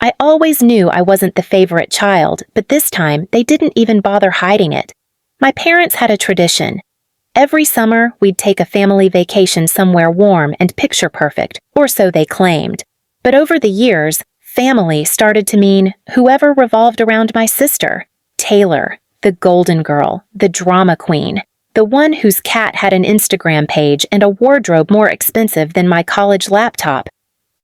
I always knew I wasn't the favorite child, but this time they didn't even bother hiding it. My parents had a tradition. Every summer, we'd take a family vacation somewhere warm and picture-perfect, or so they claimed. But over the years, family started to mean whoever revolved around my sister, Taylor, the golden girl, the drama queen, the one whose cat had an Instagram page and a wardrobe more expensive than my college laptop.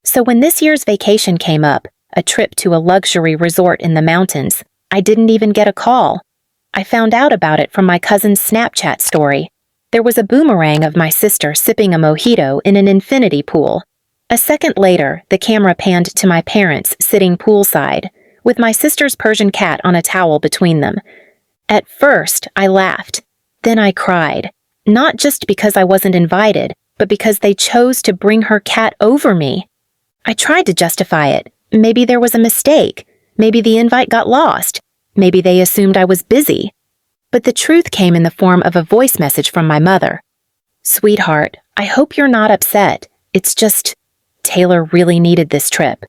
So when this year's vacation came up, a trip to a luxury resort in the mountains, I didn't even get a call. I found out about it from my cousin's Snapchat story. There was a boomerang of my sister sipping a mojito in an infinity pool. A second later, the camera panned to my parents sitting poolside, with my sister's Persian cat on a towel between them. At first, I laughed. Then I cried. Not just because I wasn't invited, but because they chose to bring her cat over me. I tried to justify it. Maybe there was a mistake. Maybe the invite got lost. Maybe they assumed I was busy. But the truth came in the form of a voice message from my mother. "Sweetheart, I hope you're not upset. It's just, Taylor really needed this trip.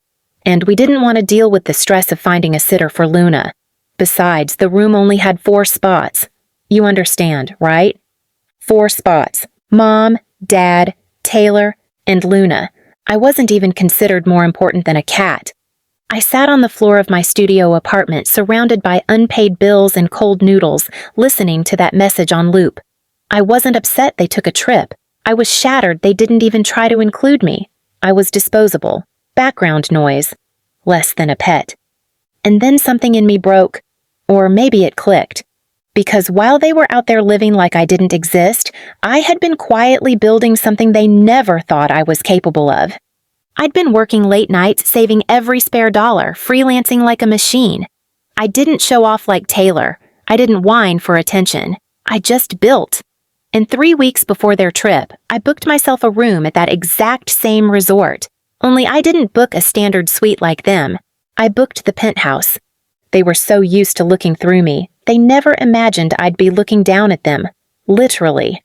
And we didn't want to deal with the stress of finding a sitter for Luna. Besides, the room only had 4 spots. You understand, right? 4 spots. Mom, Dad, Taylor, and Luna. I wasn't even considered more important than a cat. I sat on the floor of my studio apartment surrounded by unpaid bills and cold noodles, listening to that message on loop. I wasn't upset they took a trip. I was shattered they didn't even try to include me. I was disposable. Background noise. Less than a pet. And then something in me broke. Or maybe it clicked. Because while they were out there living like I didn't exist, I had been quietly building something they never thought I was capable of. I'd been working late nights, saving every spare dollar, freelancing like a machine. I didn't show off like Taylor. I didn't whine for attention. I just built. And 3 weeks before their trip, I booked myself a room at that exact same resort. Only I didn't book a standard suite like them. I booked the penthouse. They were so used to looking through me, they never imagined I'd be looking down at them. Literally.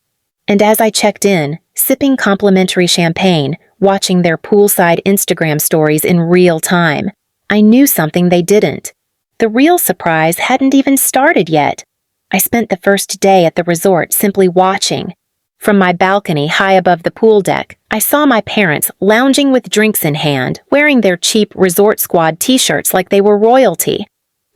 And as I checked in, sipping complimentary champagne, watching their poolside Instagram stories in real time, I knew something they didn't. The real surprise hadn't even started yet. I spent the first day at the resort simply watching. From my balcony high above the pool deck, I saw my parents lounging with drinks in hand, wearing their cheap Resort Squad t-shirts like they were royalty.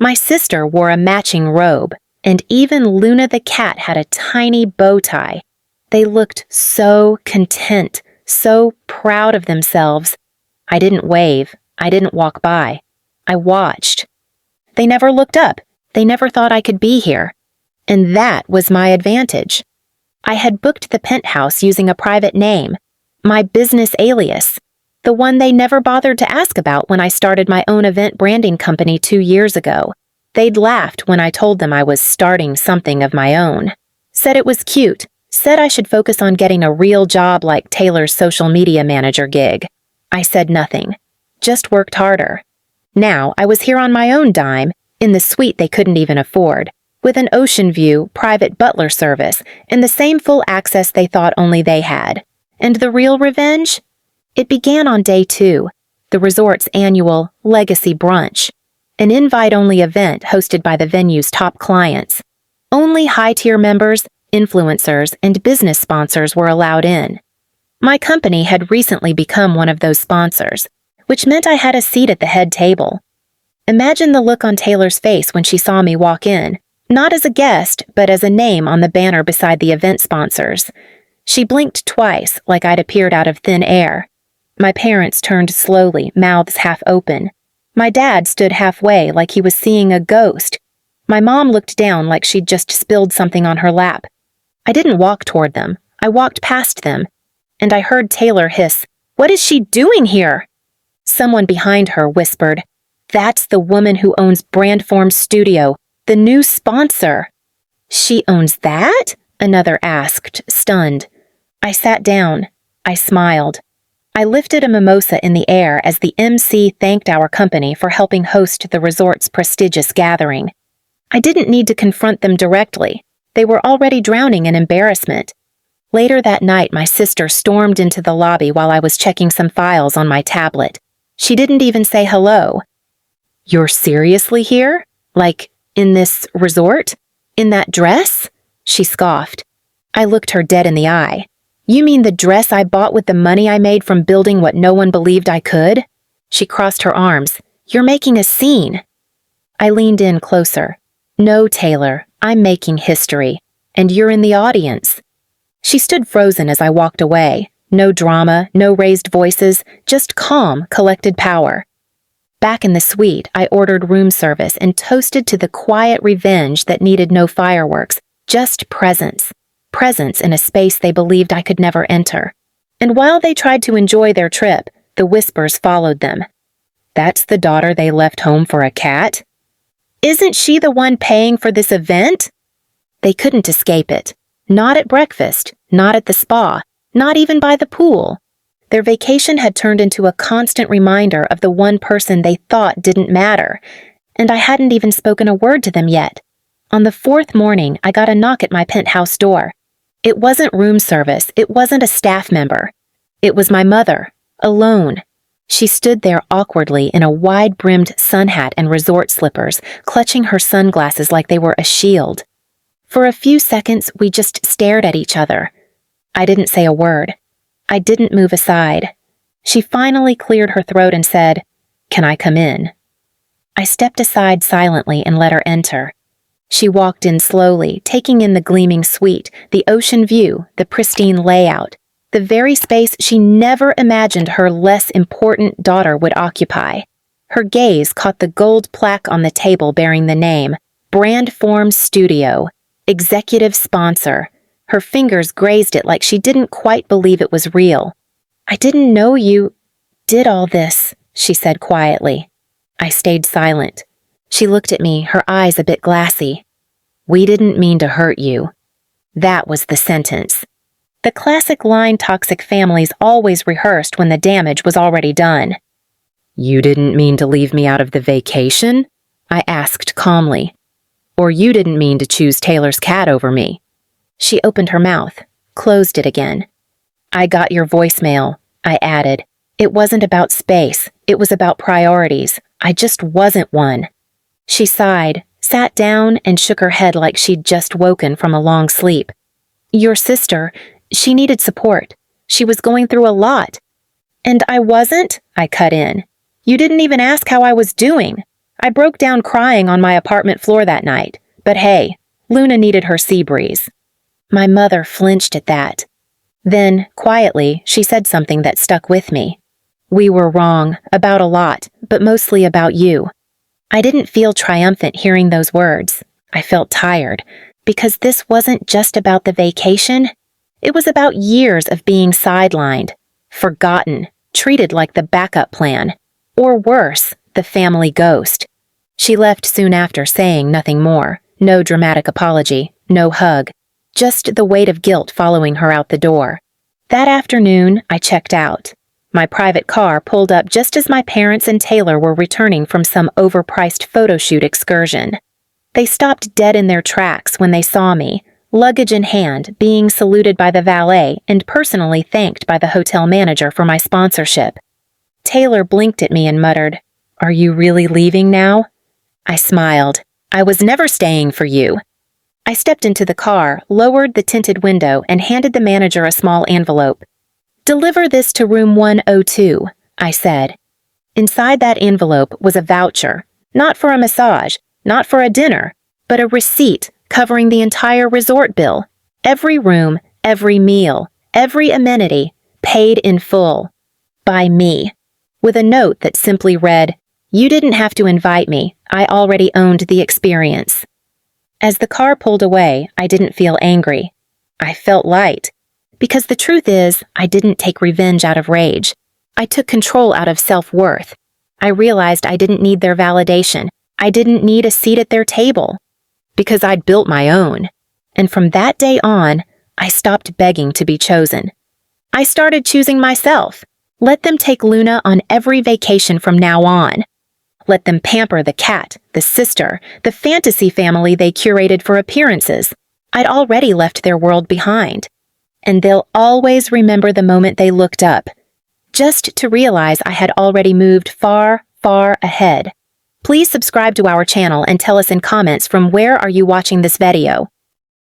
My sister wore a matching robe, and even Luna the cat had a tiny bow tie. They looked so content, so proud of themselves. I didn't wave. I didn't walk by. I watched. They never looked up. They never thought I could be here. And that was my advantage. I had booked the penthouse using a private name, my business alias, the one they never bothered to ask about when I started my own event branding company 2 years ago. They'd laughed when I told them I was starting something of my own. Said it was cute. Said I should focus on getting a real job like Taylor's social media manager gig. I said nothing. Just worked harder. Now I was here on my own dime, in the suite they couldn't even afford, with an ocean view, private butler service, and the same full access they thought only they had. And the real revenge? It began on day 2, the resort's annual Legacy Brunch, an invite-only event hosted by the venue's top clients. Only high-tier members, influencers, and business sponsors were allowed in. My company had recently become one of those sponsors, which meant I had a seat at the head table. Imagine the look on Taylor's face when she saw me walk in, not as a guest, but as a name on the banner beside the event sponsors. She blinked twice, like I'd appeared out of thin air. My parents turned slowly, mouths half open. My dad stood halfway, like he was seeing a ghost. My mom looked down like she'd just spilled something on her lap. I didn't walk toward them. I walked past them. And I heard Taylor hiss, "What is she doing here?" Someone behind her whispered, "That's the woman who owns Brandform Studio, the new sponsor." "She owns that?" another asked, stunned. I sat down. I smiled. I lifted a mimosa in the air as the MC thanked our company for helping host the resort's prestigious gathering. I didn't need to confront them directly. They were already drowning in embarrassment. Later that night, my sister stormed into the lobby while I was checking some files on my tablet. She didn't even say hello. You're seriously here? Like, in this resort? In that dress? She scoffed. I looked her dead in the eye. You mean the dress I bought with the money I made from building what no one believed I could? She crossed her arms. You're making a scene. I leaned in closer. No, Taylor, I'm making history. And you're in the audience. She stood frozen as I walked away. No drama, no raised voices, just calm, collected power. Back in the suite, I ordered room service and toasted to the quiet revenge that needed no fireworks, just presence. Presence in a space they believed I could never enter. And while they tried to enjoy their trip, the whispers followed them. That's the daughter they left home for a cat? Isn't she the one paying for this event? They couldn't escape it. Not at breakfast, not at the spa, not even by the pool. Their vacation had turned into a constant reminder of the one person they thought didn't matter, and I hadn't even spoken a word to them yet. On the fourth morning, I got a knock at my penthouse door. It wasn't room service, it wasn't a staff member. It was my mother, alone. She stood there awkwardly in a wide-brimmed sun hat and resort slippers, clutching her sunglasses like they were a shield. For a few seconds, we just stared at each other. I didn't say a word. I didn't move aside. She finally cleared her throat and said, "Can I come in?" I stepped aside silently and let her enter. She walked in slowly, taking in the gleaming suite, the ocean view, the pristine layout, the very space she never imagined her less important daughter would occupy. Her gaze caught the gold plaque on the table bearing the name, Brand Form Studio, Executive Sponsor. Her fingers grazed it like she didn't quite believe it was real. "I didn't know you did all this," she said quietly. I stayed silent. She looked at me, her eyes a bit glassy. "We didn't mean to hurt you." That was the sentence. The classic line toxic families always rehearsed when the damage was already done. "You didn't mean to leave me out of the vacation?" I asked calmly. "Or you didn't mean to choose Taylor's cat over me?" She opened her mouth, closed it again. "I got your voicemail," I added. "It wasn't about space, it was about priorities. I just wasn't one." She sighed, sat down, and shook her head like she'd just woken from a long sleep. "Your sister, she needed support. She was going through a lot." "And I wasn't?" I cut in. "You didn't even ask how I was doing. I broke down crying on my apartment floor that night. But hey, Luna needed her sea breeze." My mother flinched at that. Then, quietly, she said something that stuck with me. "We were wrong, about a lot, but mostly about you." I didn't feel triumphant hearing those words. I felt tired, because this wasn't just about the vacation. It was about years of being sidelined, forgotten, treated like the backup plan, or worse, the family ghost. She left soon after, saying nothing more. No dramatic apology, no hug. Just the weight of guilt following her out the door. That afternoon, I checked out. My private car pulled up just as my parents and Taylor were returning from some overpriced photo shoot excursion. They stopped dead in their tracks when they saw me, luggage in hand, being saluted by the valet and personally thanked by the hotel manager for my sponsorship. Taylor blinked at me and muttered, "Are you really leaving now?" I smiled. "I was never staying for you." I stepped into the car, lowered the tinted window, and handed the manager a small envelope. "Deliver this to room 102, I said. Inside that envelope was a voucher, not for a massage, not for a dinner, but a receipt covering the entire resort bill. Every room, every meal, every amenity, paid in full. By me. With a note that simply read, "You didn't have to invite me, I already owned the experience." As the car pulled away, I didn't feel angry. I felt light. Because the truth is, I didn't take revenge out of rage. I took control out of self-worth. I realized I didn't need their validation. I didn't need a seat at their table. Because I'd built my own. And from that day on, I stopped begging to be chosen. I started choosing myself. Let them take Luna on every vacation from now on. Let them pamper the cat, the sister, the fantasy family they curated for appearances. I'd already left their world behind. And they'll always remember the moment they looked up, just to realize I had already moved far, far ahead. Please subscribe to our channel and tell us in comments from where are you watching this video.